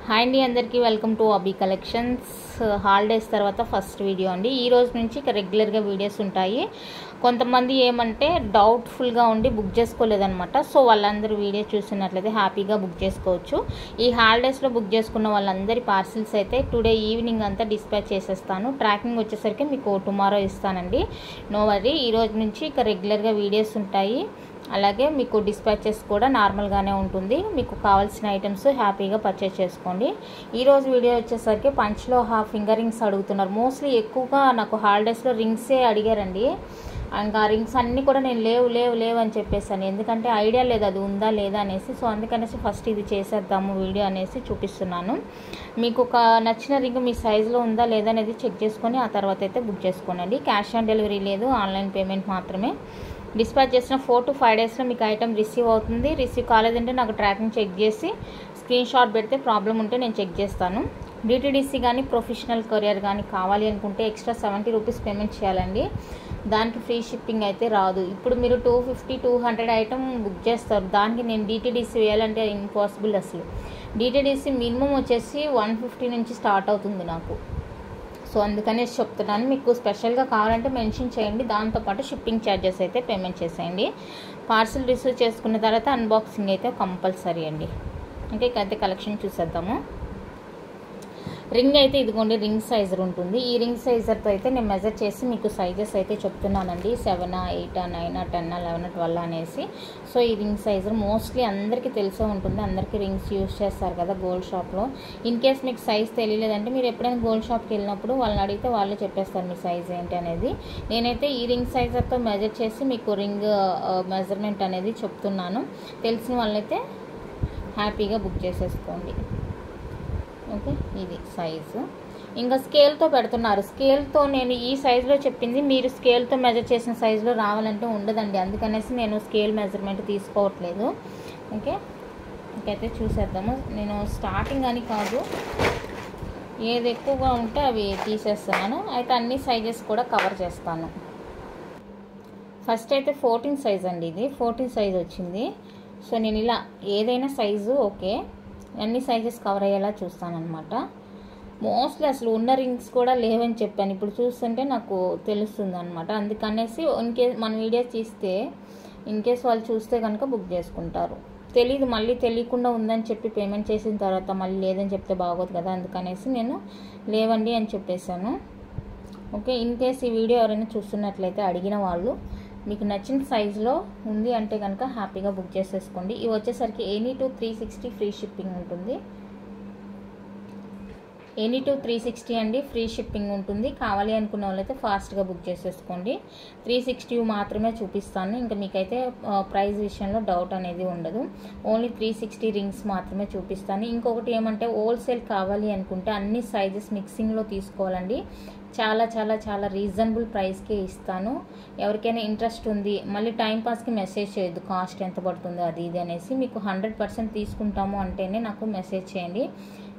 Hi అండి, అందరికీ welcome to అబీ collections. Holidays తర్వాత ఫస్ట్ వీడియో అండి. ఈ రోజు నుంచి ఇక రెగ్యులర్గా వీడియోస్ ఉంటాయి. కొంతమంది ఏమంటే డౌట్ఫుల్గా ఉండి బుక్ చేసుకోలేదన్నమాట. సో వాళ్ళందరూ వీడియో చూసినట్లయితే హ్యాపీగా బుక్ చేసుకోవచ్చు. ఈ హాలిడేస్లో బుక్ చేసుకున్న వాళ్ళందరి పార్సిల్స్ అయితే టుడే ఈవినింగ్ అంతా డిస్పాచ్ చేసేస్తాను. ట్రాకింగ్ వచ్చేసరికి మీకు టుమారో ఇస్తానండి. No worry. ఈ రోజు నుంచి ఇక రెగ్యులర్గా వీడియోస్ ఉంటాయి. అలాగే మీకు డిస్పాచెస్ కూడా నార్మల్గానే ఉంటుంది. మీకు కావాల్సిన ఐటమ్స్ హ్యాపీగా పర్చేస్ చేసుకోండి. ఈరోజు వీడియో వచ్చేసరికి పంచ్లో హాఫ్ ఫింగర్ రింగ్స్ అడుగుతున్నారు. మోస్ట్లీ ఎక్కువగా నాకు హాలిడేస్లో రింగ్సే అడిగారండి. ఇంకా రింగ్స్ అన్నీ కూడా నేను లేవు అని చెప్పేసాను. ఎందుకంటే ఐడియా లేదు అది ఉందా లేదా అనేసి. సో అందుకనేసి ఫస్ట్ ఇది చేసేద్దాము వీడియో అనేసి చూపిస్తున్నాను. మీకు ఒక నచ్చిన రింగ్ మీ సైజులో ఉందా లేదా అనేది చెక్ చేసుకొని ఆ తర్వాత అయితే బుక్ చేసుకోనండి. క్యాష్ ఆన్ డెలివరీ లేదు, ఆన్లైన్ పేమెంట్ మాత్రమే. డిస్పాచ్ చేసిన 4 to 5 డేస్లో మీకు ఐటమ్ రిసీవ్ అవుతుంది. రిసీవ్ కాలేదంటే నాకు ట్రాకింగ్ చెక్ చేసి స్క్రీన్ షాట్ పెడితే ప్రాబ్లం ఉంటే నేను చెక్ చేస్తాను. డిటిడిసి కానీ ప్రొఫెషనల్ కొరియర్ కానీ కావాలి అనుకుంటే ఎక్స్ట్రా 70 రూపీస్ పేమెంట్ చేయాలండి. దానికి ఫ్రీ షిప్పింగ్ అయితే రాదు. ఇప్పుడు మీరు 250-200 ఐటమ్ బుక్ చేస్తారు. దానికి నేను డిటిడిసి వేయాలంటే ఇంపాసిబుల్ అసలు. డిటిడిసి మినిమం వచ్చేసి 150 నుంచి స్టార్ట్ అవుతుంది నాకు. సో అందుకనేసి చెప్తున్నాను. మీకు స్పెషల్గా కావాలంటే మెన్షన్ చేయండి. దాంతోపాటు షిప్పింగ్ ఛార్జెస్ అయితే పేమెంట్ చేసేయండి. పార్సిల్ రిసీవ్ చేసుకున్న తర్వాత అన్బాక్సింగ్ అయితే కంపల్సరీ అండి. అంటే ఇకైతే కలెక్షన్ చూసేద్దాము. రింగ్ అయితే ఇదిగోండి, రింగ్ సైజర్ ఉంటుంది. ఈ రింగ్ సైజర్తో అయితే నేను మెజర్ చేసి మీకు సైజెస్ అయితే చెప్తున్నానండి. 7, 8, 9, 10, 11, 12 అనేసి. సో ఈ రింగ్ సైజర్ మోస్ట్లీ అందరికీ తెలిసే ఉంటుంది. అందరికీ రింగ్స్ యూజ్ చేస్తారు కదా గోల్డ్ షాప్లో. ఇన్ కేస్ మీకు సైజ్ తెలియలేదంటే మీరు ఎప్పుడైనా గోల్డ్ షాప్కి వెళ్ళినప్పుడు వాళ్ళని అడిగితే వాళ్ళే చెప్పేస్తారు మీ సైజ్ ఏంటి అనేది. నేనైతే ఈ రింగ్ సైజర్తో మెజర్ చేసి మీకు రింగ్ మెజర్మెంట్ అనేది చెప్తున్నాను. తెలిసిన వాళ్ళైతే హ్యాపీగా బుక్ చేసేసుకోండి. ఓకే, ఇది సైజు. ఇంకా స్కేల్తో పెడుతున్నారు. స్కేల్తో నేను ఈ సైజులో చెప్పింది మీరు స్కేల్తో మెజర్ చేసిన సైజులో రావాలంటే ఉండదండి. అందుకనేసి నేను స్కేల్ మెజర్మెంట్ తీసుకోవట్లేదు. ఓకే, ఇంకైతే చూసేద్దాము. నేను స్టార్టింగ్ అని కాదు, ఏది ఎక్కువగా ఉంటే అవి తీసేస్తున్నాను. అయితే అన్ని సైజెస్ కూడా కవర్ చేస్తాను. ఫస్ట్ అయితే 14 సైజ్ అండి. ఇది 14 సైజ్ వచ్చింది. సో నేను ఇలా ఏదైనా సైజు ఓకే, అన్ని సైజెస్ కవర్ అయ్యేలా చూస్తానన్నమాట. మోస్ట్లీ అసలు ఉన్న రింగ్స్ కూడా లేవని చెప్పాను. ఇప్పుడు చూస్తుంటే నాకు తెలుస్తుంది అనమాట. అందుకనేసి ఇన్కేస్ మన వీడియో తీస్తే ఇన్కేస్ వాళ్ళు చూస్తే కనుక బుక్ చేసుకుంటారు. తెలీదు, మళ్ళీ తెలియకుండా ఉందని చెప్పి పేమెంట్ చేసిన తర్వాత మళ్ళీ లేదని చెప్తే బాగోదు కదా. అందుకనేసి నేను లేవండి అని చెప్పేశాను. ఓకే, ఇన్కేస్ ఈ వీడియో ఎవరైనా చూస్తున్నట్లయితే అడిగిన వాళ్ళు మీకు నచ్చిన సైజులో ఉంది అంటే కనుక హ్యాపీగా బుక్ చేసేసుకోండి. ఇవి వచ్చేసరికి ఎనీ టు 360 ఫ్రీ షిప్పింగ్ ఉంటుంది. ఎనీ టు 360 అండి, ఫ్రీ షిప్పింగ్ ఉంటుంది. కావాలి అనుకున్న వాళ్ళైతే ఫాస్ట్గా బుక్ చేసేసుకోండి. 360 మాత్రమే చూపిస్తాను. ఇంకా మీకైతే ప్రైస్ విషయంలో డౌట్ అనేది ఉండదు. ఓన్లీ 360 రింగ్స్ మాత్రమే చూపిస్తాను. ఇంకొకటి ఏమంటే హోల్సేల్ కావాలి అనుకుంటే అన్ని సైజెస్ మిక్సింగ్లో తీసుకోవాలండి. చాలా చాలా చాలా రీజనబుల్ ప్రైస్కే ఇస్తాను. ఎవరికైనా ఇంట్రెస్ట్ ఉంది, మళ్ళీ టైంపాస్కి మెసేజ్ చేయొద్దు కాస్ట్ ఎంత పడుతుందో అది ఇది అనేసి. మీకు 100% తీసుకుంటాము అంటేనే నాకు మెసేజ్ చేయండి.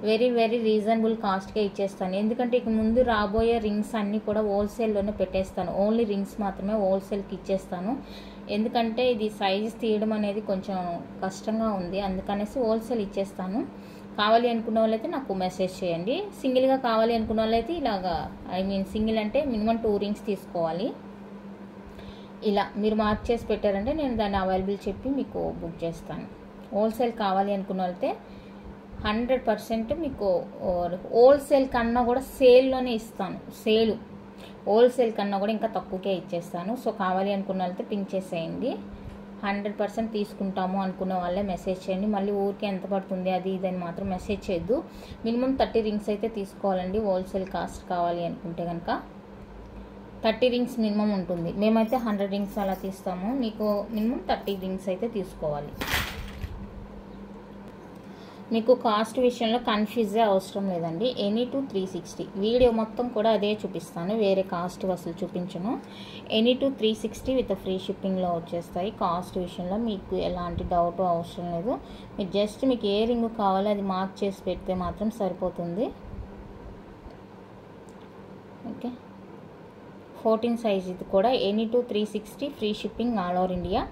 వెరీ వెరీ రీజనబుల్ కాస్ట్గా ఇచ్చేస్తాను. ఎందుకంటే ఇక ముందు రాబోయే రింగ్స్ అన్నీ కూడా హోల్సేల్లోనే పెట్టేస్తాను. ఓన్లీ రింగ్స్ మాత్రమే హోల్సేల్కి ఇచ్చేస్తాను. ఎందుకంటే ఇది సైజెస్ తీయడం అనేది కొంచెం కష్టంగా ఉంది. అందుకనేసి హోల్సేల్ ఇచ్చేస్తాను. కావాలి అనుకున్న వాళ్ళైతే నాకు మెసేజ్ చేయండి. సింగిల్గా కావాలి అనుకున్న వాళ్ళైతే ఇలాగా సింగిల్ అంటే మినిమం 2 రింగ్స్ తీసుకోవాలి. ఇలా మీరు మార్క్ చేసి పెట్టారంటే నేను దాన్ని అవైలబుల్ చెప్పి మీకు బుక్ చేస్తాను. హోల్సేల్ కావాలి అనుకున్న వాళ్ళైతే 100% మీకు హోల్సేల్ కన్నా కూడా సేల్లోనే ఇస్తాను. హోల్సేల్ కన్నా కూడా ఇంకా తక్కువకే ఇచ్చేస్తాను. సో కావాలి అనుకున్న వాళ్ళైతే పింక్ చేసేయండి. 100% తీసుకుంటాము అనుకున్న వాళ్ళే మెసేజ్ చేయండి. మళ్ళీ ఊరికి ఎంత పడుతుంది అది ఇదని మాత్రం మెసేజ్ చేయొద్దు. మినిమం 30 రింగ్స్ అయితే తీసుకోవాలండి. హోల్సేల్ కాస్ట్ కావాలి అనుకుంటే కనుక 30 రింగ్స్ మినిమం ఉంటుంది. మేమైతే 100 రింగ్స్ అలా తీస్తాము. మీకు మినిమం 30 రింగ్స్ అయితే తీసుకోవాలి. మీకు కాస్ట్ విషయంలో కన్ఫ్యూజే అవసరం లేదండి. ఎనీ టు 360 వీడియో మొత్తం కూడా అదే చూపిస్తాను, వేరే కాస్ట్ అసలు చూపించను. ఎనీ టు 360 విత్ ఫ్రీ షిప్పింగ్లో వచ్చేస్తాయి. కాస్ట్ విషయంలో మీకు ఎలాంటి డౌట్ అవసరం లేదు. మీరు జస్ట్ మీకు ఏ రింగ్ కావాలో అది మార్క్ చేసి పెడితే మాత్రం సరిపోతుంది. ఓకే, 14 సైజ్ ఇది కూడా any two 360 free shipping all over India.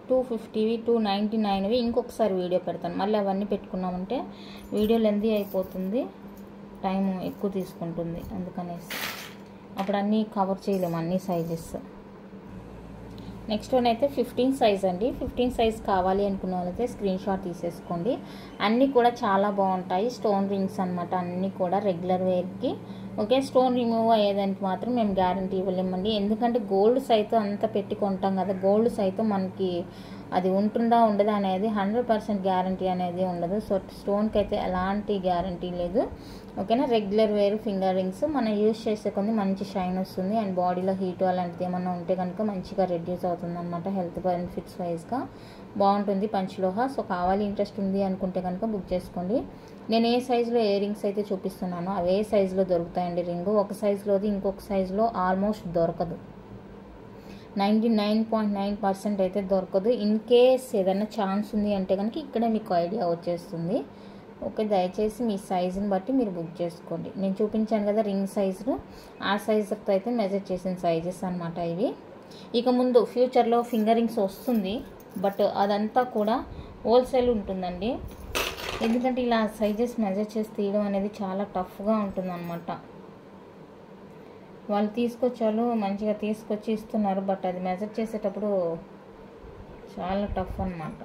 250వి 299వి ఇంకొకసారి వీడియో పెడతాను. మళ్ళీ అవన్నీ పెట్టుకున్నామంటే వీడియో లెంతీ అయిపోతుంది, టైం ఎక్కువ తీసుకుంటుంది, అందుకనేసి అప్పుడు అన్నీ కవర్ చేయలేము అన్ని సైజెస్. నెక్స్ట్ వన్ అయితే 15 సైజ్ అండి. 15 సైజ్ కావాలి అనుకున్న వాళ్ళైతే స్క్రీన్ షాట్ తీసేసుకోండి. అన్నీ కూడా చాలా బాగుంటాయి, స్టోన్ రింగ్స్ అనమాట, అన్నీ కూడా రెగ్యులర్ వేర్కి. ఓకే, స్టోన్ రిమూవ్ అయ్యేదానికి మాత్రం మేము గ్యారంటీ ఇవ్వలేమండి, ఎందుకంటే గోల్డ్ సైతం అంత పెట్టి కొంటాం కదా, గోల్డ్ సైతం మనకి అది ఉంటుందా ఉండదా అనేది 100% గ్యారంటీ అనేది ఉండదు. సో స్టోన్కి అయితే ఎలాంటి గ్యారంటీ లేదు. ఓకేనా, రెగ్యులర్ వేర్ ఫింగర్ రింగ్స్ మనం యూజ్ చేసే కొన్ని మంచి షైన్ వస్తుంది, అండ్ బాడీలో హీట్ అలాంటిది ఏమన్నా ఉంటే కనుక మంచిగా రెడ్యూస్ అవుతుంది అనమాట. హెల్త్ బెనిఫిట్స్ వైజ్గా బాగుంటుంది పంచలోహ. సో కావాలి, ఇంట్రెస్ట్ ఉంది అనుకుంటే కనుక బుక్ చేసుకోండి. నేను ఏ సైజులో ఇయర్ రింగ్స్ అయితే చూపిస్తున్నానో అవే సైజులో దొరుకుతాయండి రింగు. ఒక సైజులోది ఇంకొక సైజులో ఆల్మోస్ట్ దొరకదు, 99.9% అయితే దొరకదు. ఇన్ కేస్ ఏదైనా ఛాన్స్ ఉంది అంటే కనుక ఇక్కడే మీకు ఐడియా వచ్చేస్తుంది. ఓకే, దయచేసి మీ సైజుని బట్టి మీరు బుక్ చేసుకోండి. నేను చూపించాను కదా రింగ్ సైజులు, ఆ సైజుతో అయితే మెజర్ చేసిన సైజెస్ అనమాట ఇవి. ఇక ముందు ఫ్యూచర్లో ఫింగర్ రింగ్స్ వస్తుంది, బట్ అదంతా కూడా హోల్సేల్ ఉంటుందండి, ఎందుకంటే ఇలా సైజెస్ మెజర్ చేసి తీయడం అనేది చాలా టఫ్గా ఉంటుందన్నమాట. వాళ్ళు తీసుకొచ్చారు, మంచిగా తీసుకొచ్చి ఇస్తున్నారు, బట్ అది మెజర్ చేసేటప్పుడు చాలా టఫ్ అన్నమాట.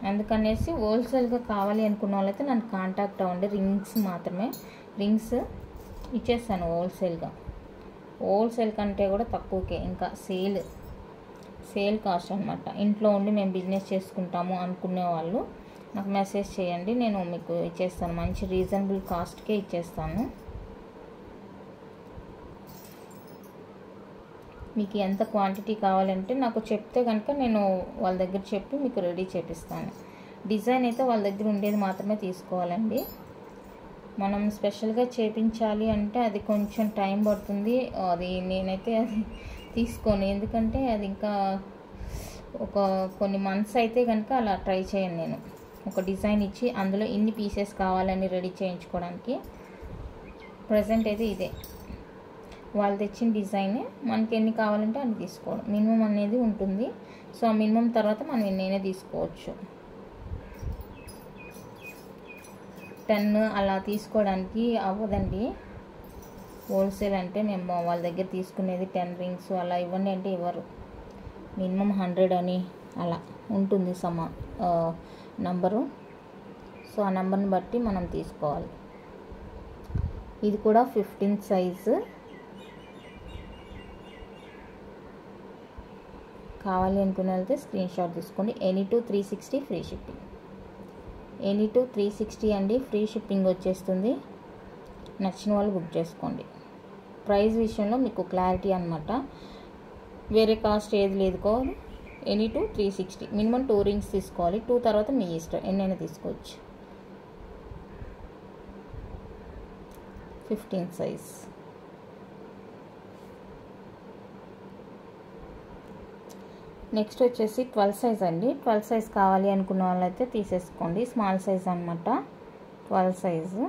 అందుకనేసి హోల్సేల్గా కావాలి అనుకున్న వాళ్ళైతే నన్ను కాంటాక్ట్ అవ్వండి. రింగ్స్ మాత్రమే, రింగ్స్ ఇచ్చేస్తాను హోల్సేల్గా, హోల్సేల్ కంటే కూడా తక్కువకే, ఇంకా సేల్ కాస్ట్ అనమాట. ఇంట్లో ఉండి మేము బిజినెస్ చేసుకుంటాము అనుకునే వాళ్ళు నాకు మెసేజ్ చేయండి, నేను మీకు ఇచ్చేస్తాను, మంచి రీజనబుల్ కాస్ట్కే ఇచ్చేస్తాను. మీకు ఎంత క్వాంటిటీ కావాలంటే నాకు చెప్తే కనుక నేను వాళ్ళ దగ్గర చెప్పి మీకు రెడీ చేపిస్తాను. డిజైన్ అయితే వాళ్ళ దగ్గర ఉండేది మాత్రమే తీసుకోవాలండి. మనం స్పెషల్గా చేపించాలి అంటే అది కొంచెం టైం పడుతుంది, అది నేనైతే అది తీసుకోను, ఎందుకంటే అది ఇంకా కొన్ని మంత్స్ అయితే కనుక అలా ట్రై చేయను. నేను ఒక డిజైన్ ఇచ్చి అందులో ఇన్ని పీసెస్ కావాలని రెడీ చేయించుకోవడానికి. ప్రజెంట్ అయితే ఇదే వాళ్ళు తెచ్చిన డిజైనే, మనకి ఎన్ని కావాలంటే అన్ని తీసుకోవడం, మినిమం అనేది ఉంటుంది. సో ఆ మినిమం తర్వాత మనం ఎన్నైనా తీసుకోవచ్చు. 10 అలా తీసుకోవడానికి అవ్వదండి, హోల్సేల్ అంటే మేము వాళ్ళ దగ్గర తీసుకునేది 10 రింగ్స్ అలా ఇవ్వండి అంటే ఇవ్వరు, మినిమం 100 అని అలా ఉంటుంది నంబరు. సో ఆ నెంబర్ని బట్టి మనం తీసుకోవాలి. ఇది కూడా 15 సైజు కావాలి అనుకునే వెళ్తే స్క్రీన్ షాట్ తీసుకోండి. Any two 360 free shipping, any two 360 అండి, ఫ్రీ షిప్పింగ్ వచ్చేస్తుంది. నచ్చిన వాళ్ళు బుక్ చేసుకోండి. ప్రైస్ విషయంలో మీకు క్లారిటీ అనమాట, వేరే కాస్ట్ ఏది లేదు. ఎనీ టు 360, మినిమం 2 రింగ్స్ తీసుకోవాలి, 2 తర్వాత మీ ఇష్టం ఎన్నైనా తీసుకోవచ్చు. 15 సైజ్. నెక్స్ట్ వచ్చేసి 12 సైజ్ అండి. 12 సైజ్ కావాలి అనుకున్న వాళ్ళైతే తీసేసుకోండి, స్మాల్ సైజ్ అనమాట 12 size.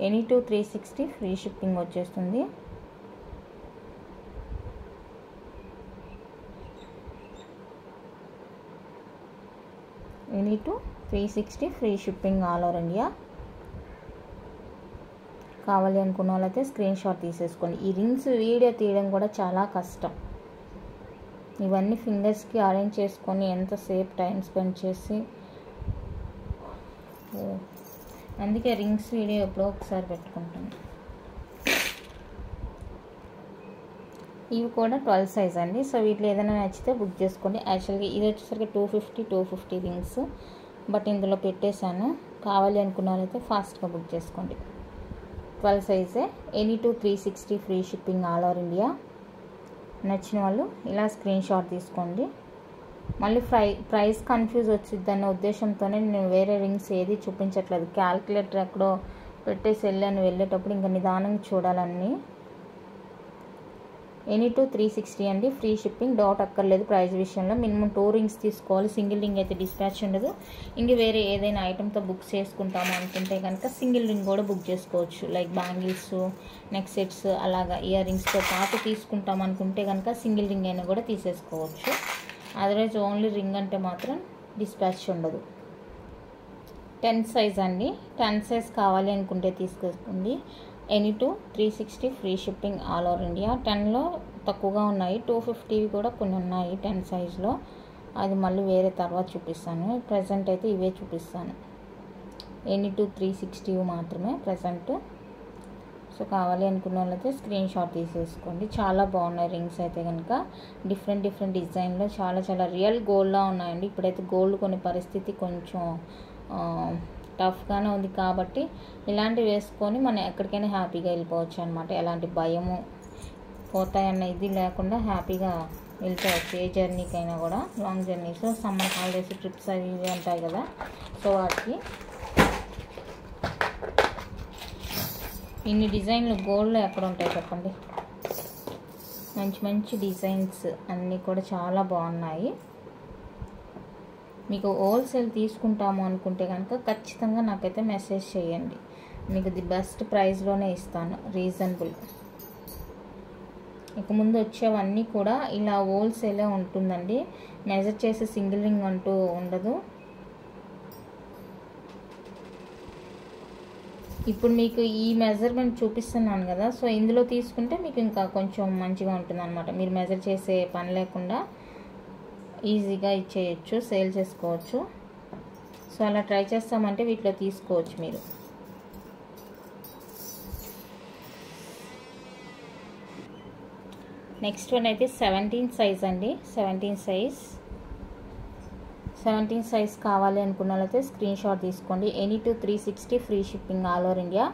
Any two 360 free shipping వచ్చేస్తుంది. Any two 360 free shipping all over India. కావాలి అనుకున్న వాళ్ళైతే స్క్రీన్ షాట్ తీసేసుకోండి. ఈ రింగ్స్ వీడియో తీయడం కూడా చాలా కష్టం, ఇవన్నీ ఫింగర్స్కి అరేంజ్ చేసుకొని ఎంతసేపు టైం స్పెండ్ చేసి, అందుకే రింగ్స్ వీడియో ఎప్పుడో ఒకసారి పెట్టుకుంటాను. ఇవి కూడా 12 సైజ్ అండి. సో వీటిలో ఏదైనా నచ్చితే బుక్ చేసుకోండి. యాక్చువల్గా ఇది వచ్చేసరికి 250 రింగ్స్, బట్ ఇందులో పెట్టేశాను. కావాలి అనుకున్న వాళ్ళైతే ఫాస్ట్గా బుక్ చేసుకోండి. 12 సైజే, any two 360 free shipping all over India. నచ్చిన వాళ్ళు ఇలా స్క్రీన్ షాట్ తీసుకోండి. మళ్ళీ ప్రైస్ కన్ఫ్యూజ్ వచ్చిద్దన్న ఉద్దేశంతోనే నేను వేరే రింగ్స్ ఏది చూపించట్లేదు. క్యాల్కులేటర్ ఎక్కడో పెట్టేసి వెళ్ళేటప్పుడు ఇంకా నిదానంగా చూడాలన్నీ. ఎనీ టు 360 అండి, ఫ్రీ షిప్పింగ్, డౌట్ అక్కర్లేదు ప్రైస్ విషయంలో. మినిమం 2 రింగ్స్ తీసుకోవాలి, సింగిల్ రింగ్ అయితే డిస్పాచ్ ఉండదు. ఇంక వేరే ఏదైనా ఐటెంతో బుక్ చేసుకుంటాము అనుకుంటే కనుక సింగిల్ రింగ్ కూడా బుక్ చేసుకోవచ్చు, లైక్ బ్యాంగిల్స్, నెక్ సెట్స్, అలాగా ఇయర్ రింగ్స్తో పాటు తీసుకుంటాం అనుకుంటే కనుక సింగిల్ రింగ్ అయినా కూడా తీసేసుకోవచ్చు. అదర్వైజ్ ఓన్లీ రింగ్ అంటే మాత్రం డిస్పాచ్ ఉండదు. 10 సైజ్ అండి. 10 సైజ్ కావాలి అనుకుంటే తీసుకోండి. Any two 360 free shipping all over India. 10లో తక్కువగా ఉన్నాయి, 250 కూడా కొన్ని ఉన్నాయి 10 సైజ్లో. అది మళ్ళీ వేరే తర్వాత చూపిస్తాను. ప్రజెంట్ అయితే ఇవే చూపిస్తాను. ఎనీ టు 360 మాత్రమే ప్రజెంట్. సో కావాలి అనుకున్న వాళ్ళైతే స్క్రీన్ షాట్ తీసేసుకోండి. చాలా బాగున్నాయి రింగ్స్ అయితే కనుక. డిఫరెంట్ డిజైన్లో చాలా రియల్ గోల్డ్లా ఉన్నాయండి. ఇప్పుడైతే గోల్డ్ కొనే పరిస్థితి కొంచెం టఫ్గానే ఉంది కాబట్టి ఇలాంటివి వేసుకొని మనం ఎక్కడికైనా హ్యాపీగా వెళ్ళిపోవచ్చు అనమాట. ఎలాంటి భయము పోతాయన్న ఇది లేకుండా హ్యాపీగా వెళ్ళిపోవచ్చు ఏ జర్నీకైనా కూడా. Long journeys, summer holidays, trips అవి ఇవి ఉంటాయి కదా, సో వాటికి ఇన్ని డిజైన్లు గోల్డ్లో ఎక్కడ ఉంటాయి చెప్పండి. మంచి డిజైన్స్ అన్నీ కూడా చాలా బాగున్నాయి. మీకు హోల్సేల్ తీసుకుంటాము అనుకుంటే కనుక ఖచ్చితంగా నాకైతే మెసేజ్ చేయండి. మీకు ది బెస్ట్ ప్రైస్లోనే ఇస్తాను, రీజనబుల్. ఇక ముందు వచ్చేవన్నీ కూడా ఇలా హోల్సేలే ఉంటుందండి. మెజర్ చేసే సింగిల్ రింగ్ అంటూ ఉండదు. ఇప్పుడు మీకు ఈ మెజర్మెంట్ చూపిస్తున్నాను కదా, సో ఇందులో తీసుకుంటే మీకు ఇంకా కొంచెం మంచిగా ఉంటుంది అనమాట. మీరు మెజర్ చేసే పని లేకుండా ఈజీగా ఇచ్చేయచ్చు, సేల్ చేసుకోవచ్చు. సో అలా ట్రై చేస్తామంటే వీటిలో తీసుకోవచ్చు మీరు. నెక్స్ట్ వన్ అయితే 17 సైజ్ అండి. 17 సైజ్ కావాలి అనుకున్న వాళ్ళైతే స్క్రీన్ షాట్ తీసుకోండి. Any two 360 free shipping all over India.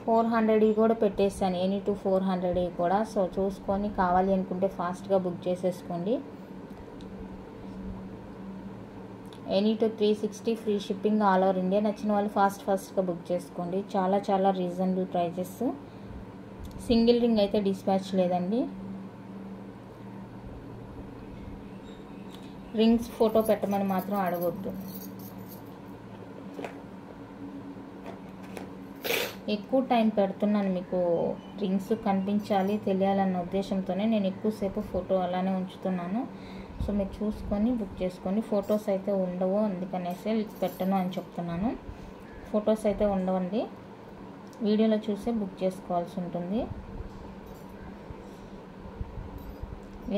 400 కూడా పెట్టేస్తాను, ఎనీ టు 400 కూడా. సో చూసుకొని కావాలి అనుకుంటే ఫాస్ట్గా బుక్ చేసేసుకోండి. Any two 360 free shipping all over India. నచ్చిన వాళ్ళు ఫాస్ట్గా బుక్ చేసుకోండి. చాలా రీజనబుల్ ప్రైజెస్. సింగిల్ రింగ్ అయితే డిస్పాచ్ లేదండి. రింగ్స్ ఫోటో పెట్టమని మాత్రం అడగొద్దు. ఎక్కువ టైం పెడుతున్నాను, మీకు రింగ్స్ కనిపించాలి తెలియాలన్న ఉద్దేశంతోనే నేను ఎక్కువసేపు ఫోటో అలానే ఉంచుతున్నాను. సో మీరు చూసుకొని బుక్ చేసుకోండి. ఫొటోస్ అయితే ఉండవు, అందుకనేసి పెట్టను అని చెప్తున్నాను. ఫొటోస్ అయితే ఉండవండి, వీడియోలో చూసే బుక్ చేసుకోవాల్సి ఉంటుంది.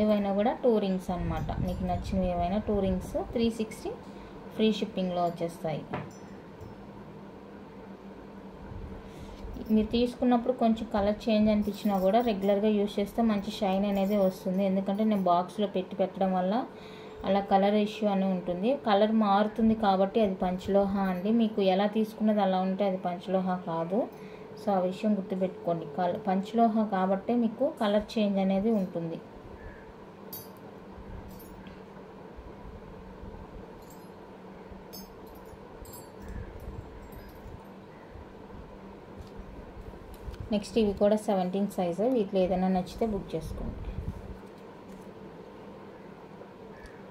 ఏవైనా కూడా 2 రింగ్స్ అనమాట. మీకు నచ్చినవి ఏవైనా 2 రింగ్స్ 360 ఫ్రీ షిప్పింగ్లో వచ్చేస్తాయి. మీరు తీసుకున్నప్పుడు కొంచెం కలర్ చేంజ్ అనిపించినా కూడా రెగ్యులర్గా యూజ్ చేస్తే మంచి షైన్ అనేది వస్తుంది. ఎందుకంటే నేను బాక్స్లో పెట్టడం వల్ల అలా కలర్ ఇష్యూ అని ఉంటుంది. కలర్ మారుతుంది కాబట్టి అది పంచలోహ అండి. మీకు ఎలా తీసుకున్నది అలా ఉంటే అది పంచలోహ కాదు. సో ఆ విషయం గుర్తుపెట్టుకోండి. పంచలోహ కాబట్టే మీకు కలర్ చేంజ్ అనేది ఉంటుంది. నెక్స్ట్ ఇవి కూడా 17 సైజు. వీటిలో ఏదైనా నచ్చితే బుక్ చేసుకోండి.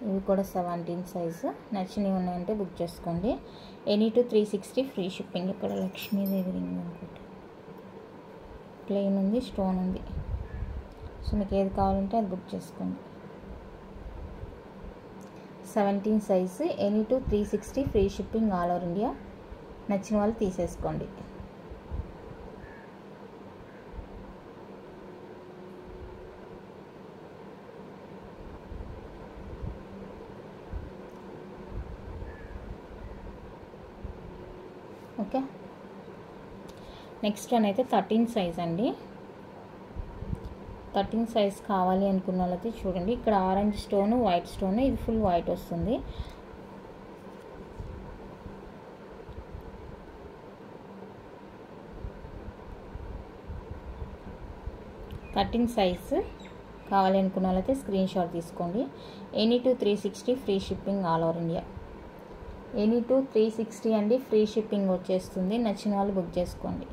ఇవి కూడా 17 సైజు. నచ్చినవి ఉన్నాయంటే బుక్ చేసుకోండి. Any two 360 free shipping. ఇక్కడ లక్ష్మీదేవి రింగ్ అనుకుంటా, ప్లెయిన్ ఉంది, స్టోన్ ఉంది. సో మీకు ఏది కావాలంటే అది బుక్ చేసుకోండి. 17 size. Any two 360 free shipping all over India. నచ్చిన వాళ్ళు తీసేసుకోండి. ఓకే, నెక్స్ట్ వన్ అయితే 13 సైజ్ అండి. 13 సైజ్ కావాలి అనుకున్న వాళ్ళైతే చూడండి, ఇక్కడ ఆరెంజ్ స్టోన్, వైట్ స్టోన్, ఇది ఫుల్ వైట్ వస్తుంది. కటింగ్ సైజ్ కావాలి అనుకున్న వాళ్ళైతే స్క్రీన్ షాట్ తీసుకోండి. Any two 360 free shipping all over India. Any two 360 అండి, ఫ్రీ షిప్పింగ్ వచ్చేస్తుంది. నచ్చిన వాళ్ళు బుక్ చేసుకోండి.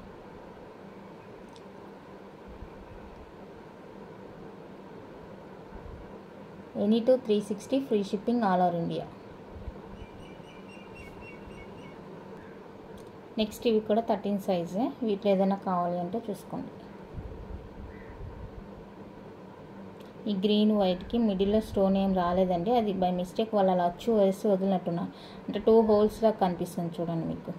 Any two 360 free shipping all over India. Next ఇవి కూడా 13 సైజే. వీటిలో ఏదైనా కావాలి అంటే చూసుకోండి. ఈ గ్రీన్ వైట్కి మిడిల్లో స్టోన్ ఏం రాలేదండి, అది బై మిస్టేక్ వాళ్ళు అలా అచ్చు వేసి వదిలినట్టున్నారు. అంటే 2 హోల్స్లా కనిపిస్తుంది చూడండి మీకు.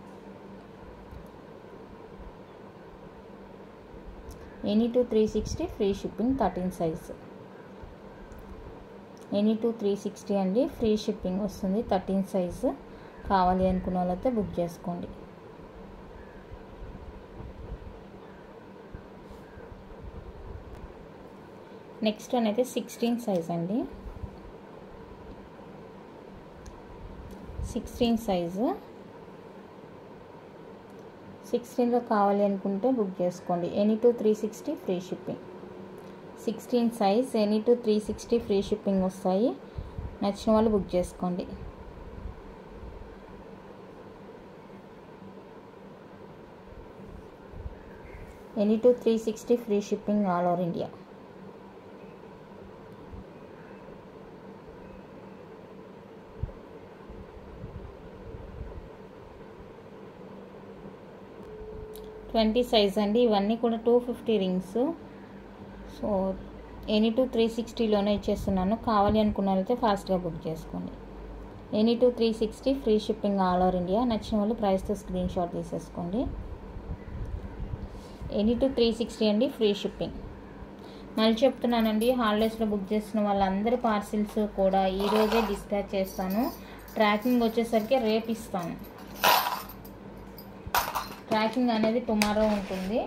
Any two 360 free shipping 13 size. Any two 360 అండి, ఫ్రీ షిప్పింగ్ వస్తుంది 13 సైజు. కావాలి అనుకున్న వాళ్ళైతే బుక్ చేసుకోండి. నెక్స్ట్ వన్ అయితే 16 సైజ్ అండి. 16 సైజు. 16లో కావాలి అనుకుంటే బుక్ చేసుకోండి. Any two 360 free shipping. 16 size any two 360 free shipping వస్తాయి. నచ్చిన వాళ్ళు బుక్ చేసుకోండి. Any two 360 free shipping all over India. Twenty size అండి. ఇవన్నీ కూడా 250 రింగ్స్. సో ఎనీ టు 360లోనే ఇచ్చేస్తున్నాను. కావాలి అనుకున్న వాళ్ళైతే ఫాస్ట్గా బుక్ చేసుకోండి. Any two 360 free shipping all over India. నచ్చిన వాళ్ళు ప్రైస్తో స్క్రీన్ షాట్ తీసేసుకోండి. ఎనీ టు 360 అండి, ఫ్రీ షిప్పింగ్. మళ్ళీ చెప్తున్నానండి, హాలిడేస్లో బుక్ చేసిన వాళ్ళందరి పార్సిల్స్ కూడా ఈరోజే డిస్పాచ్ చేస్తాను. ట్రాకింగ్ వచ్చేసరికి రేపు ఇస్తాను. ట్రాకింగ్ అనేది టుమారో ఉంటుంది,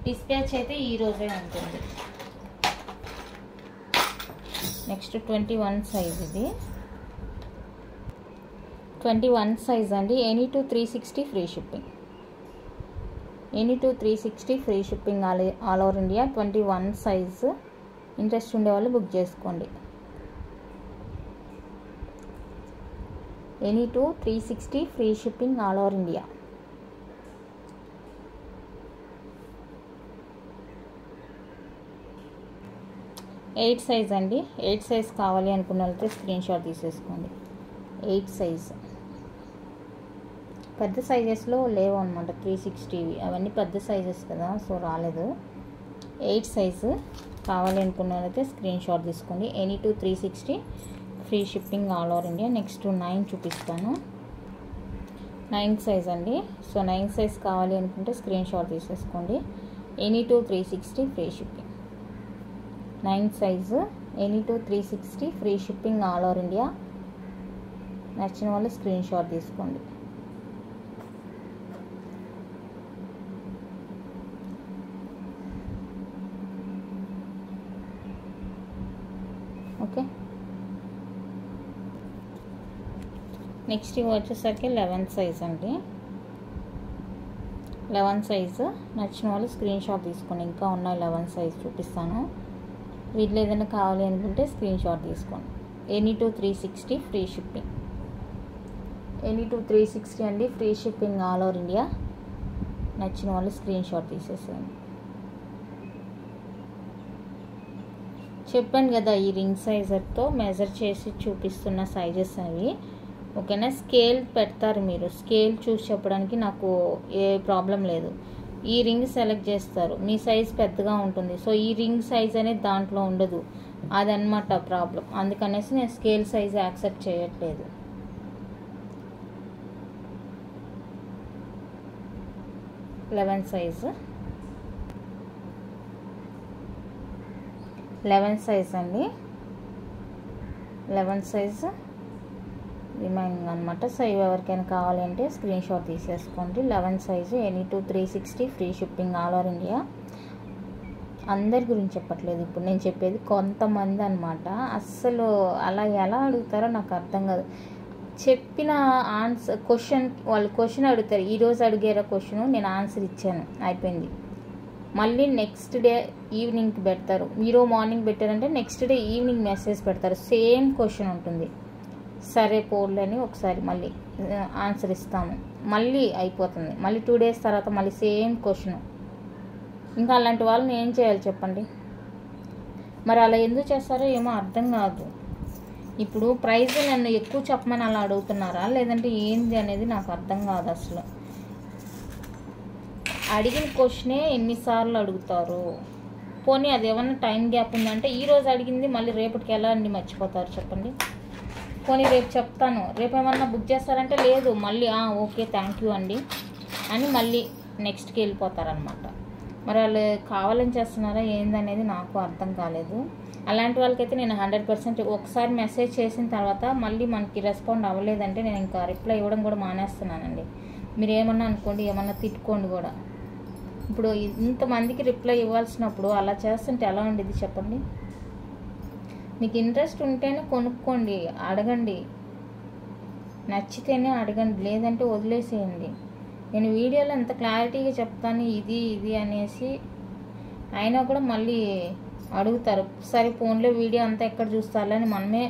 డిస్పాచ్ అయితే ఈరోజే ఉంటుంది. Next 21 size. ఇది 21 సైజ్ అండి. Any two 360 free shipping. Any two 360 free shipping all over India. 21 size. Interest ఉండేవాళ్ళు బుక్ చేసుకోండి. Any two 360 free shipping all over India. Eight size అండి. 8 సైజ్ కావాలి అనుకున్న వాళ్ళతో స్క్రీన్ షాట్ తీసేసుకోండి. 8 సైజ్. పెద్ద సైజెస్లో లేవు అనమాట 360వి, అవన్నీ పెద్ద సైజెస్ కదా, సో రాలేదు. 8 సైజు కావాలి అనుకున్న వాళ్ళైతే స్క్రీన్ షాట్ తీసుకోండి. Any two 360 free shipping all over India. Next 9 చూపిస్తాను. 9 సైజ్ అండి. సో 9 సైజ్ కావాలి అనుకుంటే స్క్రీన్ షాట్ తీసేసుకోండి. Any two 360 free shipping. 9 size any two 360 free shipping all over India. నచ్చిన వాళ్ళు స్క్రీన్ షాట్ తీసుకోండి. ఓకే. నెక్స్ట్ ఇవి వచ్చేసరికి 11 సైజ్ అండి. 11 సైజు నచ్చిన వాళ్ళు స్క్రీన్ షాట్ తీసుకోండి. ఇంకా ఉన్నాయి 11 సైజ్ చూపిస్తాను. వీటిలో ఏదైనా కావాలి అనుకుంటే స్క్రీన్ షాట్ తీసుకోండి. Any two 360 free shipping. Any two 360 అండి, free shipping all over India. నచ్చిన వాళ్ళు స్క్రీన్ షాట్ తీసేసేయండి. చెప్పాను కదా, ఈ రింగ్ సైజర్తో మెజర్ చేసి చూపిస్తున్న సైజెస్ అవి. ఓకేనా. స్కేల్ పెడతారు మీరు, స్కేల్ చూసి చెప్పడానికి నాకు ఏ ప్రాబ్లం లేదు. ఈ రింగ్ సెలెక్ట్ చేస్తారు, మీ సైజ్ పెద్దగా ఉంటుంది, సో ఈ రింగ్ సైజ్ అనేది దాంట్లో ఉండదు, అదనమాట ప్రాబ్లం. అందుకనేసి నేను స్కేల్ సైజ్ యాక్సెప్ట్ చేయట్లేదు. Eleven size. 11 సైజ్ అండి. 11 సైజ్ రిమైనింగ్ అనమాట. సో ఇవి ఎవరికైనా కావాలంటే స్క్రీన్ షాట్ తీసేసుకోండి. 11 size any two 360 free shipping all over India. అందరి గురించి చెప్పట్లేదు ఇప్పుడు నేను చెప్పేది, కొంతమంది అనమాట అస్సలు అలా ఎలా అడుగుతారో నాకు అర్థం కాదు. చెప్పిన ఆన్సర్ వాళ్ళు క్వశ్చన్ అడుగుతారు, ఈరోజు అడిగారా క్వశ్చన్, నేను ఆన్సర్ ఇచ్చాను, అయిపోయింది. మళ్ళీ నెక్స్ట్ డే ఈవినింగ్కి పెడతారు. మీరు మార్నింగ్ పెట్టారంటే నెక్స్ట్ డే ఈవినింగ్ మెసేజ్ పెడతారు, సేమ్ క్వశ్చన్ ఉంటుంది. సరే పోర్లని ఒకసారి మళ్ళీ ఆన్సర్ ఇస్తాము, మళ్ళీ అయిపోతుంది. మళ్ళీ 2 డేస్ తర్వాత మళ్ళీ సేమ్ క్వశ్చన్. ఇంకా అలాంటి వాళ్ళని ఏం చేయాలి చెప్పండి. మరి అలా ఎందుకు చేస్తారో ఏమో అర్థం కాదు. ఇప్పుడు ప్రైజ్ నన్ను ఎక్కువ చెప్పమని అలా అడుగుతున్నారా లేదంటే ఏంది అనేది నాకు అర్థం కాదు అసలు. అడిగిన క్వశ్చనే ఎన్నిసార్లు అడుగుతారు. పోనీ అది ఏమన్నా టైం గ్యాప్ ఉందంటే ఈరోజు అడిగింది మళ్ళీ రేపటికి ఎలా అండి మర్చిపోతారు చెప్పండి. పోనీ రేపు చెప్తాను, రేపు ఏమన్నా బుక్ చేస్తారంటే లేదు మళ్ళీ ఓకే థ్యాంక్ యూ అండి అని మళ్ళీ నెక్స్ట్కి వెళ్ళిపోతారనమాట. మరి వాళ్ళు కావాలని చేస్తున్నారా ఏందనేది నాకు అర్థం కాలేదు. అలాంటి వాళ్ళకైతే నేను 100% ఒకసారి మెసేజ్ చేసిన తర్వాత మళ్ళీ మనకి రెస్పాండ్ అవ్వలేదంటే నేను ఇంకా రిప్లై ఇవ్వడం కూడా మానేస్తున్నానండి. మీరు ఏమన్నా అనుకోండి, ఏమన్నా తిట్టుకోండి కూడా. ఇప్పుడు ఇంతమందికి రిప్లై ఇవ్వాల్సినప్పుడు అలా చేస్తుంటే ఎలా ఉండేది చెప్పండి. మీకు ఇంట్రెస్ట్ ఉంటేనే కొనుక్కోండి, అడగండి, నచ్చితేనే అడగండి, లేదంటే వదిలేసేయండి. నేను వీడియోలో ఎంత క్లారిటీగా చెప్తాను ఇది అనేసి అయినా కూడా మళ్ళీ అడుగుతారు. సరే ఫోన్లో వీడియో అంతా ఎక్కడ చూస్తారని మనమే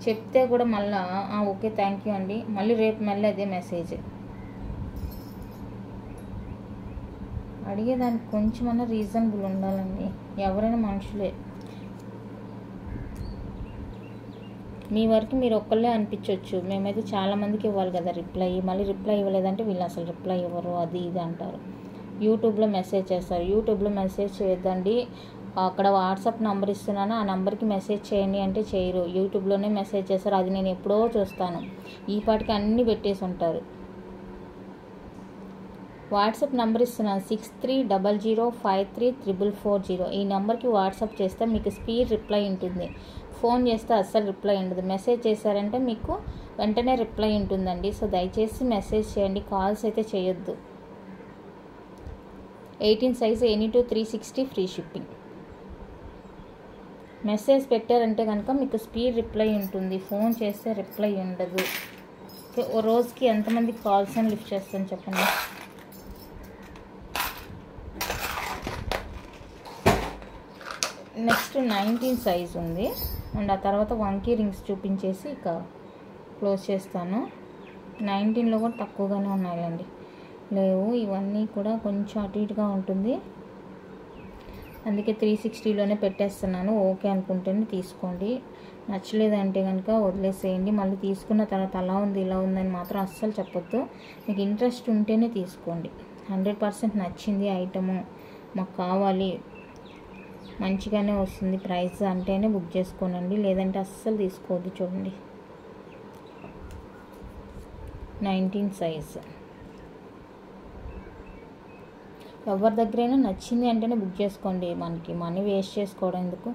చెప్తే కూడా మళ్ళీ ఓకే థ్యాంక్ యూ అండి, మళ్ళీ రేపు మళ్ళీ అదే మెసేజ్. అడిగేదానికి కొంచెమన్నా రీజనబుల్ ఉండాలండి. ఎవరైనా మనుషులే. మీ వరకు మీరు ఒక్కళ్ళే అనిపించవచ్చు, మేమైతే చాలామందికి ఇవ్వాలి కదా రిప్లై. మళ్ళీ రిప్లై ఇవ్వలేదంటే వీళ్ళు అసలు రిప్లై ఇవ్వరు అది ఇది అంటారు. యూట్యూబ్లో మెసేజ్ చేస్తారు. యూట్యూబ్లో మెసేజ్ చేయొద్దండి, అక్కడ వాట్సాప్ నెంబర్ ఇస్తున్నాను ఆ నెంబర్కి మెసేజ్ చేయండి అంటే చేయరు. యూట్యూబ్లోనే మెసేజ్ చేస్తారు. అది నేను ఎప్పుడో చూస్తాను. ఈ పాటికి అన్నీ పెట్టేసి ఉంటారు. వాట్సాప్ నెంబర్ ఇస్తున్నాను 6300533440. ఈ నెంబర్కి వాట్సాప్ చేస్తే మీకు స్పీడ్ రిప్లై ఉంటుంది. ఫోన్ చేస్తే అస్సలు రిప్లై ఉండదు. మెసేజ్ చేశారంటే మీకు వెంటనే రిప్లై ఉంటుందండి. సో దయచేసి మెసేజ్ చేయండి, కాల్స్ అయితే చేయొద్దు. 18 size any two 360 free shipping. Message పెట్టారంటే కనుక మీకు స్పీడ్ రిప్లై ఉంటుంది. ఫోన్ చేస్తే రిప్లై ఉండదు. ఓ రోజుకి ఎంతమంది కాల్స్ అని లిఫ్ట్ చేస్తాను చెప్పండి. నెక్స్ట్ 19 సైజ్ ఉంది అండ్ ఆ తర్వాత వంకీ రింగ్స్ చూపించేసి ఇక క్లోజ్ చేస్తాను. 19లో కూడా తక్కువగానే ఉన్నాయండి, లేవు. ఇవన్నీ కూడా కొంచెం అటు ఇటుగా ఉంటుంది, అందుకే 360లోనే పెట్టేస్తున్నాను. ఓకే అనుకుంటేనే తీసుకోండి, నచ్చలేదంటే కనుక వదిలేసేయండి. మళ్ళీ తీసుకున్న తర్వాత అలా ఉంది ఇలా ఉందని మాత్రం అస్సలు చెప్పొద్దు. మీకు ఇంట్రెస్ట్ ఉంటేనే తీసుకోండి. 100% నచ్చింది ఐటము, మాకు కావాలి, మంచిగానే వస్తుంది ప్రైస్ అంటేనే బుక్ చేసుకోనండి, లేదంటే అస్సలు తీసుకోవద్దు. చూడండి 19 సైజ్. ఎవరి దగ్గరైనా నచ్చింది అంటేనే బుక్ చేసుకోండి. మనకి మనీ వేస్ట్ చేసుకోవడం ఎందుకు.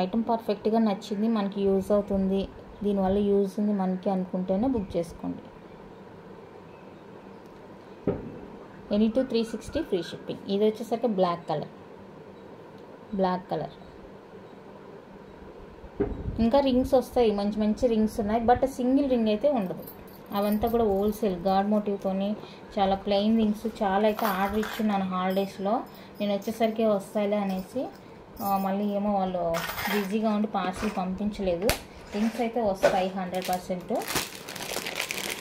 ఐటమ్ పర్ఫెక్ట్గా నచ్చింది, మనకి యూజ్ అవుతుంది, దీనివల్ల యూజ్ ఉంది మనకి అనుకుంటేనే బుక్ చేసుకోండి. Any two 360 free shipping. ఇది వచ్చేసరికి బ్లాక్ కలర్. ఇంకా రింగ్స్ వస్తాయి, మంచి మంచి రింగ్స్ ఉన్నాయి, బట్ సింగిల్ రింగ్ అయితే ఉండదు. అవంతా కూడా హోల్సేల్ గాడ్ మోటివ్తోని చాలా ప్లెయిన్ రింగ్స్ చాలా అయితే ఆర్డర్ ఇచ్చున్నాను హాలిడేస్లో. నేను వచ్చేసరికి వస్తాయిలే అనేసి మళ్ళీ ఏమో వాళ్ళు బిజీగా ఉండి పార్సిల్ పంపించలేదు. రింగ్స్ అయితే వస్తాయి 100%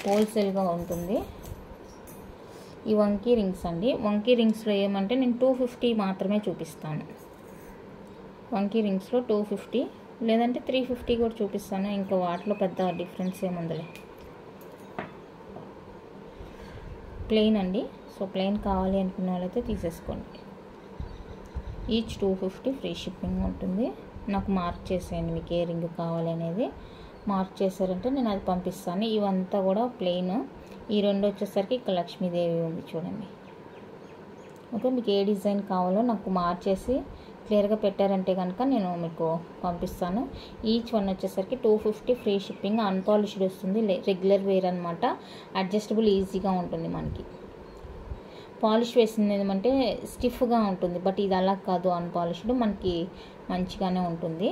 హోల్సేల్గా ఉంటుంది. ఈ వంకీ రింగ్స్ అండి. వంకీ రింగ్స్లో ఏమంటే నేను 250 మాత్రమే చూపిస్తాను. వంకీ రింగ్స్లో 250 లేదంటే 350 కూడా చూపిస్తాను. ఇంకా వాటిలో పెద్ద డిఫరెన్స్ ఏముందిలే. ప్లెయిన్ అండి. సో ప్లెయిన్ కావాలి అనుకున్న వాళ్ళైతే తీసేసుకోండి. ఈచ్ 250 ఫ్రీ షిప్పింగ్ ఉంటుంది. నాకు మార్క్ చేసేయండి మీకు ఏ రింగ్ కావాలి అనేది. మార్క్ చేశారంటే నేను అది పంపిస్తాను. ఇవంతా కూడా ప్లెయిన్. ఈ రెండు వచ్చేసరికి ఇక్కడ లక్ష్మీదేవి ఉంది చూడండి. ఓకే, మీకు ఏ డిజైన్ కావాలో నాకు మార్చేసి క్లియర్గా పెట్టారంటే కనుక నేను మీకు పంపిస్తాను. ఈచ్ వన్ వచ్చేసరికి 250 ఫ్రీ షిప్పింగ్. అన్పాలిష్డ్ వస్తుంది, రెగ్యులర్ వేర్ అనమాట. అడ్జస్టబుల్ ఈజీగా ఉంటుంది. మనకి పాలిష్ వేసింది ఏమంటే స్టిఫ్గా ఉంటుంది, బట్ ఇది అలా కాదు, అన్పాలిష్డ్ మనకి మంచిగానే ఉంటుంది.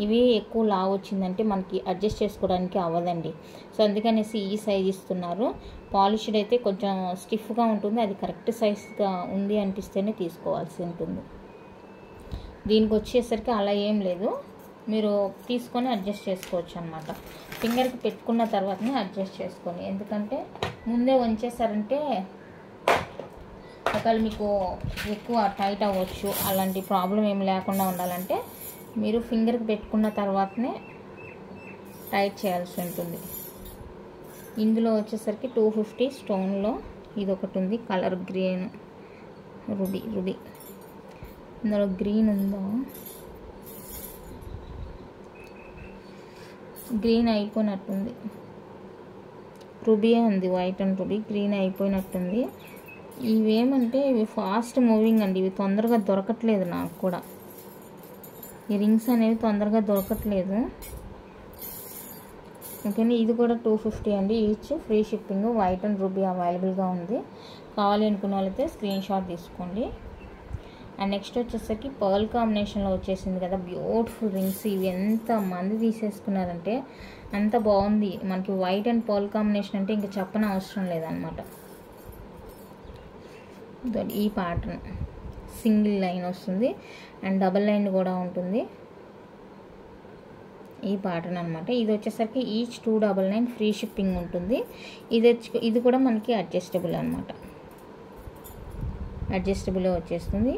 ఇవి ఎక్కువ లావు వచ్చిందంటే మనకి అడ్జస్ట్ చేసుకోవడానికి అవ్వదండి. సో అందుకనేసి ఈ సైజ్ ఇస్తున్నారు. పాలిష్డ్ అయితే కొంచెం స్టిఫ్గా ఉంటుంది, అది కరెక్ట్ సైజ్గా ఉంది అనిపిస్తేనే తీసుకోవాల్సి ఉంటుంది. దీనికి వచ్చేసరికి అలా ఏం లేదు, మీరు తీసుకొని అడ్జస్ట్ చేసుకోవచ్చు అనమాట. ఫింగర్కి పెట్టుకున్న తర్వాతనే అడ్జస్ట్ చేసుకొని, ఎందుకంటే ముందే వంచేసారంటే ఒకవేళ మీకు ఎక్కువ టైట్ అవ్వచ్చు. అలాంటి ప్రాబ్లం ఏమి లేకుండా ఉండాలంటే మీరు ఫింగర్కి పెట్టుకున్న తర్వాతనే టైట్ చేయాల్సి ఉంటుంది. ఇందులో వచ్చేసరికి 250 స్టోన్లో ఇది ఒకటి ఉంది, కలర్ గ్రీన్ రుబీ ఇందులో గ్రీన్ ఉందా, గ్రీన్ అయిపోయినట్టుంది. రూబీయే ఉంది, వైట్ అండ్ రూబీ. గ్రీన్ అయిపోయినట్టుంది. ఇవేమంటే ఇవి ఫాస్ట్ మూవింగ్ అండి, ఇవి తొందరగా దొరకట్లేదు నాకు కూడా. ఈ రింగ్స్ అనేవి తొందరగా దొరకట్లేదు. ఓకేనా, ఇది కూడా 250 అండి each. Free shipping. White and ruby అవైలబుల్గా ఉంది. కావాలి అనుకున్న వాళ్ళైతే స్క్రీన్ షాట్ తీసుకోండి. అండ్ నెక్స్ట్ వచ్చేసరికి పర్ల్ కాంబినేషన్లో వచ్చేసింది కదా, బ్యూటిఫుల్ రింగ్స్. ఇవి ఎంత మంది తీసేసుకున్నారంటే అంత బాగుంది. మనకి వైట్ అండ్ పర్ల్ కాంబినేషన్ అంటే ఇంకా చెప్పని అవసరం లేదనమాట. ఈ ప్యాటర్న్ సింగిల్ లైన్ వస్తుంది అండ్ డబల్ లైన్ కూడా ఉంటుంది. ఈ ప్యాటర్న్ అనమాట. ఇది వచ్చేసరికి ఈచ్ 299 ఫ్రీ షిప్పింగ్ ఉంటుంది. ఇది కూడా మనకి అడ్జస్టబుల్ అనమాట, అడ్జస్టబుల్ వచ్చేస్తుంది.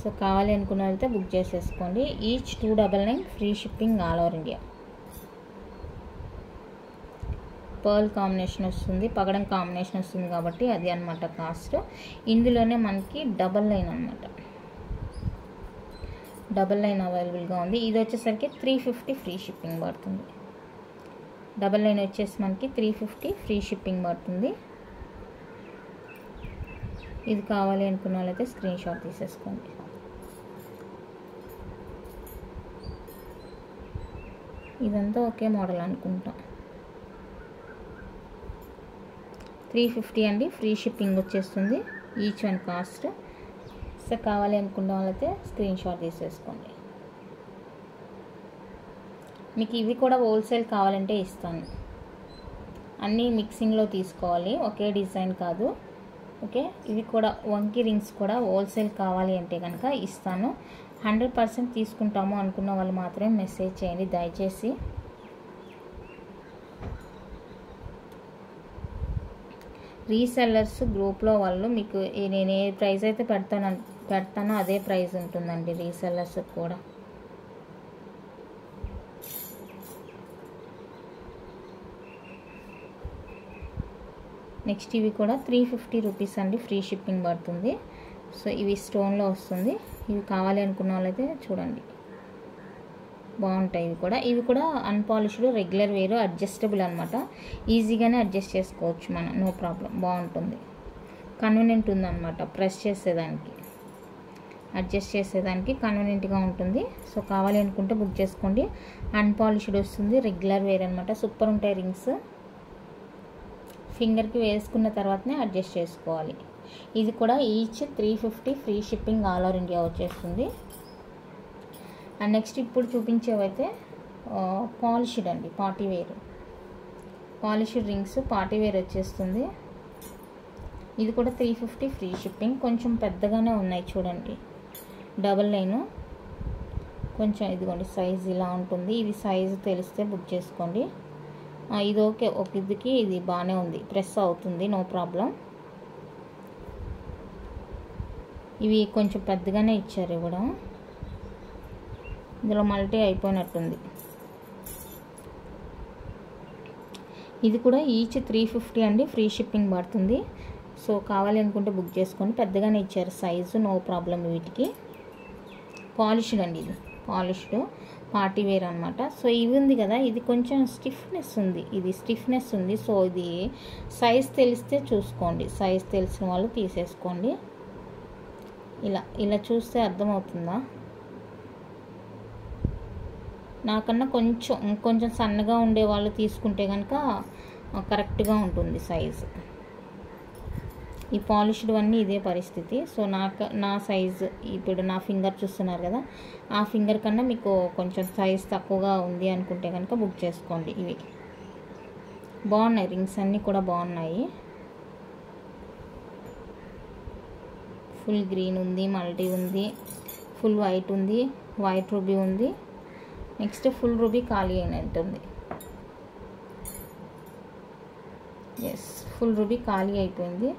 సో కావాలి అనుకున్న వాళ్ళైతే బుక్ చేసేసుకోండి. Each 299 free shipping all over India. Pearl combination వస్తుంది, పగడం కాంబినేషన్ వస్తుంది కాబట్టి అది అనమాట కాస్ట్. ఇందులోనే మనకి డబల్ లైన్ అనమాట, డబల్ లైన్ అవైలబుల్గా ఉంది. ఇది వచ్చేసరికి 350 ఫ్రీ షిప్పింగ్ పడుతుంది. డబల్ లైన్ వచ్చేసి మనకి 350 ఫ్రీ షిప్పింగ్ పడుతుంది. ఇది కావాలి అనుకున్న వాళ్ళైతే స్క్రీన్ షాట్ తీసేసుకోండి. ఇదంతా ఒకే మోడల్ అనుకుంటా. 350 అండి, ఫ్రీ షిప్పింగ్ వచ్చేస్తుంది ఈచ్ వన్ కాస్ట్. సో కావాలి అనుకున్న వాళ్ళైతే స్క్రీన్ షాట్ తీసేసుకోండి. మీకు ఇవి కూడా హోల్సేల్ కావాలంటే ఇస్తాను. అన్నీ మిక్సింగ్లో తీసుకోవాలి, ఒకే డిజైన్ కాదు. ఓకే, ఇవి కూడా వంకీ రింగ్స్ కూడా హోల్సేల్ కావాలి అంటే కనుక ఇస్తాను. 100% తీసుకుంటాము అనుకున్న వాళ్ళు మాత్రమే మెసేజ్ చేయండి దయచేసి. రీసెల్లర్స్ గ్రూప్లో వాళ్ళు మీకు నేను ఏ ప్రైస్ అయితే పెడతానో అదే ప్రైస్ ఉంటుందండి రీసెల్లర్స్ కూడా. నెక్స్ట్ ఇవి కూడా 350 రూపీస్ అండి, ఫ్రీ షిప్పింగ్ పడుతుంది. సో ఇవి స్టోన్లో వస్తుంది. ఇవి కావాలి అనుకున్న వాళ్ళైతే చూడండి, బాగుంటాయి. ఇవి కూడా అన్పాలిష్డ్ రెగ్యులర్ వేరు, అడ్జస్టబుల్ అనమాట. ఈజీగానే అడ్జస్ట్ చేసుకోవచ్చు మనం, నో ప్రాబ్లం. బాగుంటుంది, కన్వీనియంట్ ఉందన్నమాట. ప్రెస్ చేసేదానికి, అడ్జస్ట్ చేసేదానికి కన్వీనియంట్గా ఉంటుంది. సో కావాలి అనుకుంటే బుక్ చేసుకోండి. అన్పాలిష్డ్ వస్తుంది, రెగ్యులర్ వేర్ అనమాట. సూపర్ ఉంటాయి రింగ్స్. ఫింగర్కి వేసుకున్న తర్వాతనే అడ్జస్ట్ చేసుకోవాలి. ఇది కూడా each 350 free shipping all over India వచ్చేస్తుంది. అండ్ నెక్స్ట్ ఇప్పుడు చూపించేవైతే పాలిష్డ్ అండి, party wear. Polished rings party wear వచ్చేస్తుంది. ఇది కూడా 350 ఫ్రీ షిప్పింగ్. కొంచెం పెద్దగానే ఉన్నాయి చూడండి, డబల్ లైను. కొంచెం ఇదిగోండి సైజ్ ఇలా ఉంటుంది. ఇది సైజు తెలిస్తే బుక్ చేసుకోండి. ఇది ఓకే, ఒక ఇదికి ఇది బాగానే ఉంది, ప్రెస్ అవుతుంది, నో ప్రాబ్లం. ఇవి కొంచెం పెద్దగానే ఇచ్చారు ఇవ్వడం. ఇందులో మల్టీ అయిపోయినట్టుంది. ఇది కూడా ఈచ్ 350 అండి, ఫ్రీ షిప్పింగ్ పడుతుంది. సో కావాలి అనుకుంటే బుక్ చేసుకొని. పెద్దగానే ఇచ్చారు సైజు, నో ప్రాబ్లం. వీటికి పాలిష్డ్ అండి, ఇది పాలిష్డ్ పార్టీ వేర్ అనమాట. సో ఇవి ఉంది కదా, ఇది కొంచెం స్టిఫ్నెస్ ఉంది, ఇది స్టిఫ్నెస్ ఉంది. సో ఇది సైజ్ తెలిస్తే చూసుకోండి, సైజ్ తెలిసిన వాళ్ళు తీసేసుకోండి. ఇలా చూస్తే అర్థమవుతుందా? నాకన్నా కొంచెం సన్నగా ఉండే వాళ్ళు తీసుకుంటే కనుక కరెక్ట్గా ఉంటుంది సైజు. ఈ పాలిష్డ్ అన్నీ ఇదే పరిస్థితి. సో నా సైజు ఇప్పుడు నా ఫింగర్ చూస్తున్నారు కదా, ఆ ఫింగర్ కన్నా మీకు కొంచెం సైజ్ తక్కువగా ఉంది అనుకుంటే కనుక బుక్ చేసుకోండి. ఇవి బాగున్నాయి, రింగ్స్ అన్నీ కూడా బాగున్నాయి. ఫుల్ గ్రీన్ ఉంది, మల్టీ ఉంది, ఫుల్ వైట్ ఉంది, వైట్ రూబీ ఉంది. నెక్స్ట్ ఫుల్ రూబీ ఖాళీ అయినట్టుంది. ఎస్, ఫుల్ రూబీ ఖాళీ అయిపోయింది.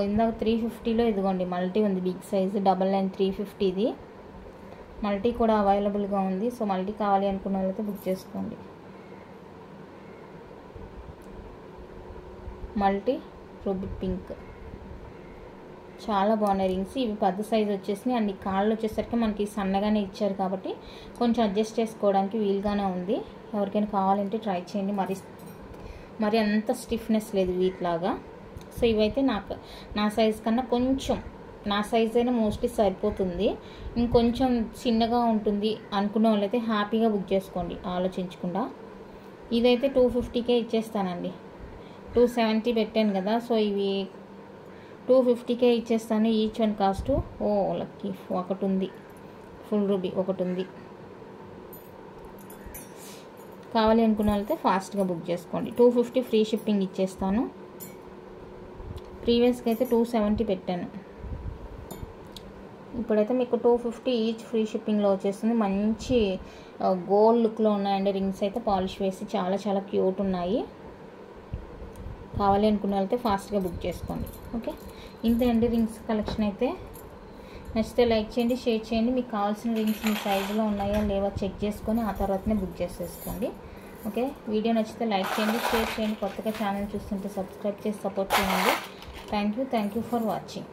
ఇందాక 350లో ఇదిగోండి మల్టీ ఉంది, బిగ్ సైజ్ డబల్ లైన్ 350. ఇది మల్టీ కూడా అవైలబుల్గా ఉంది. సో మల్టీ కావాలి అనుకున్న వాళ్ళైతే బుక్ చేసుకోండి. Multi ruby pink. చాలా బాగున్నాయి రింగ్స్. ఇవి పెద్ద సైజు వచ్చేసి అన్ని కాళ్ళు వచ్చేసరికి మనకి సన్నగానే ఇచ్చారు కాబట్టి కొంచెం అడ్జస్ట్ చేసుకోవడానికి వీలుగానే ఉంది. ఎవరికైనా కావాలంటే ట్రై చేయండి. మరి అంత స్టిఫ్నెస్ లేదు వీటిలాగా. సో ఇవైతే నా సైజ్ కన్నా కొంచెం, నా సైజ్ అయినా మోస్ట్లీ సరిపోతుంది. ఇంకొంచెం చిన్నగా ఉంటుంది అనుకున్న వాళ్ళైతే హ్యాపీగా బుక్ చేసుకోండి ఆలోచించకుండా. ఇదైతే 250కే ఇచ్చేస్తానండి. 270 పెట్టాను కదా, సో ఇవి 250కే ఇచ్చేస్తాను. Each one cost. ఓ లక్కీ ఒకటి ఉంది, ఫుల్ రూబీ ఒకటి ఉంది. కావాలి అనుకున్న వాళ్ళైతే ఫాస్ట్గా బుక్ చేసుకోండి. 250 ఫ్రీ షిప్పింగ్ ఇచ్చేస్తాను. ప్రీవియస్గా అయితే 270 పెట్టాను. ఇప్పుడైతే మీకు 250 ఈచ్ ఫ్రీ షిప్పింగ్లో వచ్చేస్తుంది. మంచి గోల్డ్ లుక్లో ఉన్నాయండి రింగ్స్ అయితే, పాలిష్ వేసి చాలా చాలా క్యూట్ ఉన్నాయి. కావాలి అనుకున్న వాళ్ళైతే ఫాస్ట్గా బుక్ చేసుకోండి. ఓకే, ఇంతే అండి రింగ్స్ కలెక్షన్ అయితే. నచ్చితే లైక్ చేయండి, షేర్ చేయండి. మీకు కావాల్సిన రింగ్స్ మీ సైజులో ఉన్నాయా లేవా చెక్ చేసుకొని ఆ తర్వాతనే బుక్ చేసేసుకోండి. ఓకే, వీడియో నచ్చితే లైక్ చేయండి, షేర్ చేయండి. కొత్తగా ఛానల్ చూస్తుంటే సబ్స్క్రైబ్ చేసి సపోర్ట్ చేయండి. Thank you for watching.